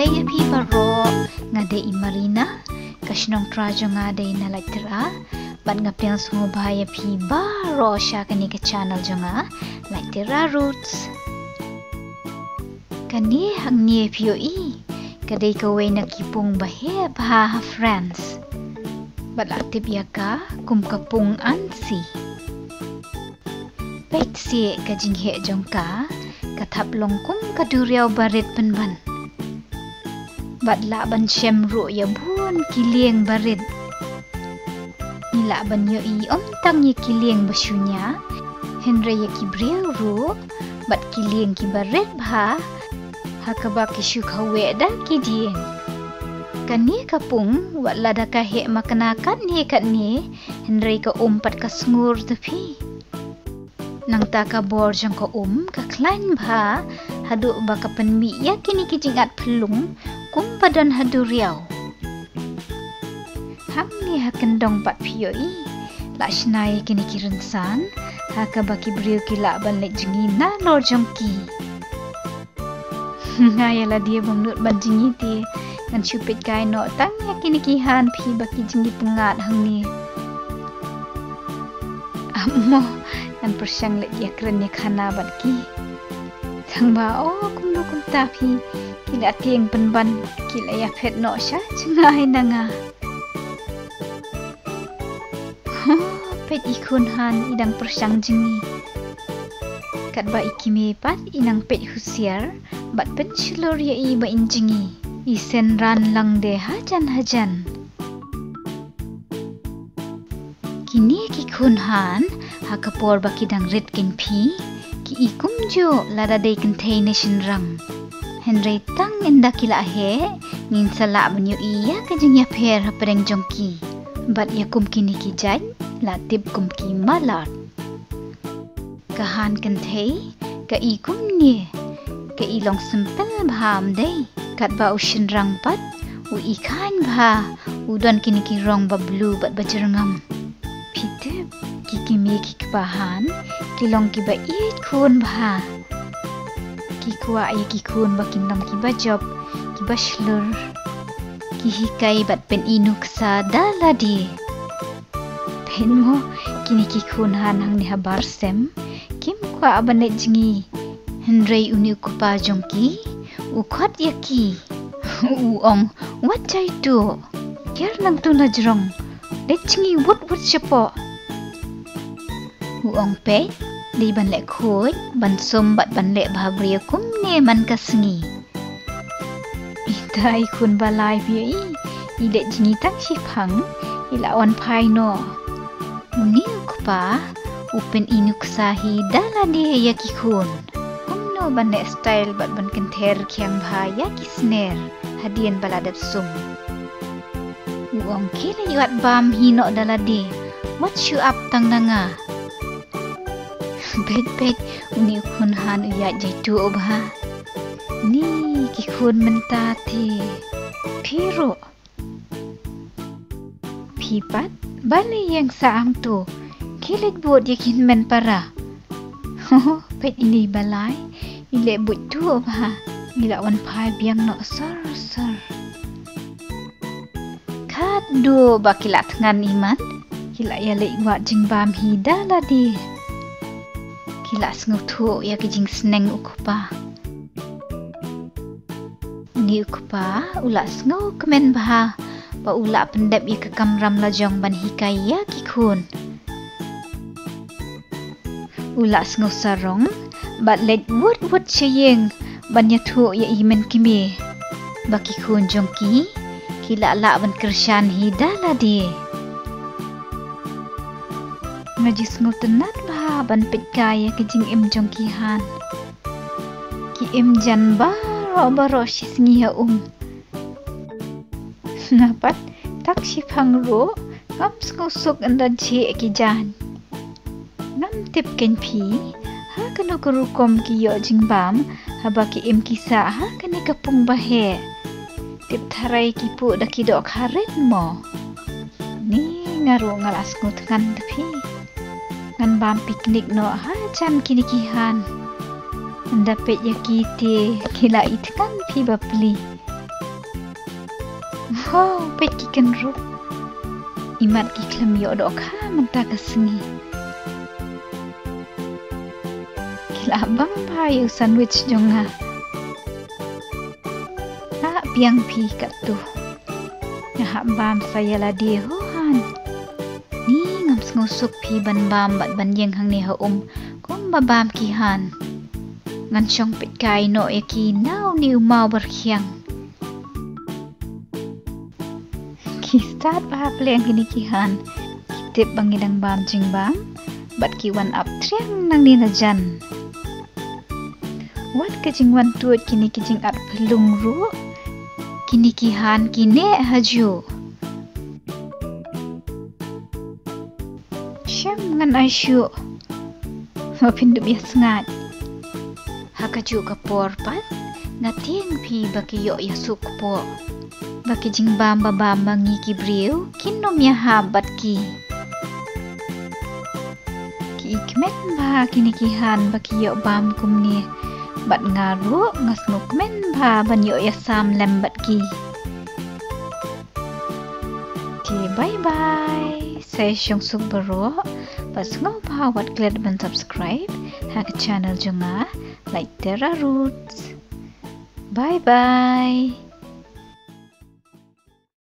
ya pi baro ngade i marina kashnong trajo ngade na laitera bat ngapiang sungo bahaya pi baro sya kani ke channel jonga laitera roots kani hangnie pio i kadai kawe na kipung bahe baha friends bat aktif ya ka kum kapung ansi pet si kajing he jongka kathap longkum kaduriau barit penban bat la ban shem ru ya bun kilieng barit nila ban yo i om tang ye kilieng basunya henre ye kibriau ru bat kilieng ki barit bha hakaba kishu khawe da kidieng kani kapung wat lada ka he makanakan he kat ni henre ka umpat ka sngur tapi nang ta ka bor jang ka ka klain bha hadu ba ka penmi ya kini kijingat pelung kum padan hadu riau ham ni hakendong pat pio i la shnai kini kirensan haka ba ki briu kila ban le jingi na lor jongki ngayala dia bangnut ban jingi ti ngan chupit kai no tang ya kini kihan phi ba ki jingi pengat hang ni ammo kan persyang lek dia keren ya khana bat ki thang ba o kum lu kum ta phi kila tieng penban kila ya phet no sha chengai nanga pet ikun han idang persyang jengi kat ba ikime pat inang pet husiar bat pen shulor ya i ba injengi isen ran lang de hajan kini ki kun han hakapor bakidang red kin phi ki ikum jo lada dei containation rang henry tang inda kila he ngin sala banyo iya kajing ya pher hapreng jongki bat yakum kini ki jai la tip kum ki malat kahan contain ka ikum ni ka ilong simple bham dei kat ba ocean rang pat u ikan bha udan kini ki rong ba blue bat bajerngam pitep kiki me ki bahan kilong ki ba it khun bha ki kwa ai ki khun ba kinam ki ba job ki ba shlur ki hikai bat pen inuk sa daladi pen mo kini ki khun han hang ni habar sem kim kwa abane jingi henrei uni kupa jongki ukhat yaki uong what chai tu ker nang tu na jrong le chingi wut chapo uong pe di ban le khoi ban som bat ban le bhabria kum ne man kasngi itai khun balai bi i le jingi tak shi phang ila on phai no uni kupa upen inuk sahi dala de yaki khun kumno ban le style bat ban kenther khyang bha yaki snare hadian baladap sum uong kila yuat bam hino dala de what you up tang nanga bet uni khun han uya jaitu obha ni ki khun menta thi phiro phipat bale yang saang tu kilit buat yakin men para pet ini balai ile but tu obha ila wan phai biang no sar khat do bakilat ngan iman kila ya le wa jing bam hi dala di kila sngutu ya kijing sneng ukupa ni ukupa ula sngu kemen bah pa ula pendep ya kekamram lajong ban hikai ya kikun ula sngu sarong bat let wut cheyeng ban ya thu ya imen kimi baki kun jongki kila la ban kershan hidala di ngajis ngutenat bah ban petkaya kejing im jongki han ki im jan baro shisngi ha ngapat tak si phangro ngap suk andan che ki jan ngam tip ken phi ha kanu kurukom ki yo jingbam haba ki im kisa ha kani kapung bahe tip tharai ki pu daki dok haret mo ni ngaru ngalas ngut kan tapi ngan bam piknik no ha chan kini kihan dapat yakiti kila itkan pi bapli Ho, pet ki kan rup. Imat ki klem yo dok ha mentah kesengi. Kila bang pa yu sandwich jonga. Piang pi kat tu. Ngahak bam saya lah dia hohan. Ni ngam ngusuk pi ban bam bat ban yang hang ni ha kom babam ki han. Ngan syong pit kai no ya ki nau ni mau berkhiang. Ki start pa pleng kini ki han. Kitip bang idang bam jing bam. Bat ki wan up triang nang ni na jan. Wat ke jing wan tuat kini ki jing at pelung ru. Kini kihan kine haju. Syam ngan Aisyu. Mapindu bias ngat. Hakaju kapor pat. Ngatin pi baki yo yasuk po. Baki jing bamba bangi ki briu. Kinom ya habat ki. Ki ikmen ba kini kihan baki yo bam kumni. Bat ngaru ngas nukmen ba ban yo yasam lembat ki. Okay, bye bye. Saya Syong Sung Bero. Pas ngau pa wat glad ban subscribe ha ke channel jonga like Terra Roots. Bye bye.